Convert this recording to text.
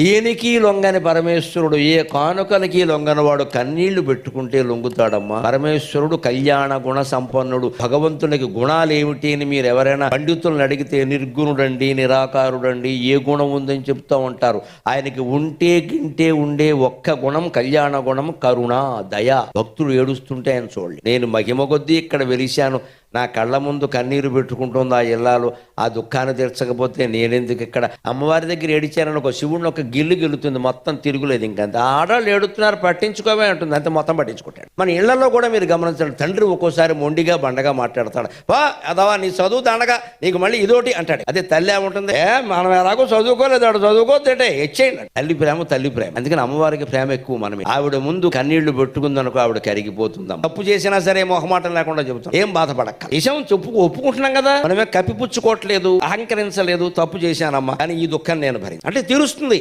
దేనికి లొంగని పరమేశ్వరుడు, ఏ కానుకలకి లొంగనవాడు కన్నీళ్లు పెట్టుకుంటే లొంగుతాడమ్మా. పరమేశ్వరుడు కళ్యాణ గుణ సంపన్నుడు. భగవంతునికి గుణాలు ఏమిటి అని మీరు ఎవరైనా పండితులను అడిగితే నిర్గుణుడండి, నిరాకారుడండి, ఏ గుణం ఉందని చెప్తూ ఉంటారు. ఆయనకి ఉంటే గింటే ఉండే ఒక్క గుణం కళ్యాణ గుణం, కరుణ, దయ. భక్తుడు ఏడుస్తుంటే ఆయన చూడండి. నేను మహిమ కొద్దీ ఇక్కడ వెలిశాను, నా కళ్ళ ముందు కన్నీరు పెట్టుకుంటుంది ఆ ఇల్లాలు, ఆ దుఃఖాన్ని తీర్చకపోతే నేనెందుకు ఇక్కడ. అమ్మవారి దగ్గర ఏడిచానని ఒక శివుడిని ఒక గిల్లు గెలుతుంది, మొత్తం తిరుగులేదు. ఇంకంత ఆడవాళ్ళు ఏడుతున్నారు పట్టించుకోవే అంటుంది, అంతే, మొత్తం పట్టించుకుంటాడు. మన ఇళ్లలో కూడా మీరు గమనించండి, తండ్రి ఒక్కోసారి మొండిగా బండగా మాట్లాడతాడు. వా అదవా నీ చదువు దండగా, నీకు మళ్ళీ ఇదోటి అంటాడు. అదే తల్లి ఏముంటుంది, మనం ఎలాగో చదువుకోలేదు, ఆడు చదువుకోతే హెచ్చేయండి. తల్లి ప్రేమ తల్లి ప్రేమ. అందుకని అమ్మవారికి ప్రేమ ఎక్కువ. మనమే ఆవిడ ముందు కన్నీళ్లు పెట్టుకుందనుకో ఆవిడ కరిగిపోతుందాం. తప్పు చేసినా సరే మొహమాటం లేకుండా చెబుతాం, ఏం బాధపడక్క, నిజం ఒప్పుకుంటున్నాం కదా, మనమే కప్పిపుచ్చుకోవట్లేదు, అహంకరించలేదు. తప్పు చేశానమ్మా కానీ ఈ దుఃఖం నేను భరించి అంటే తీరుస్తుంది.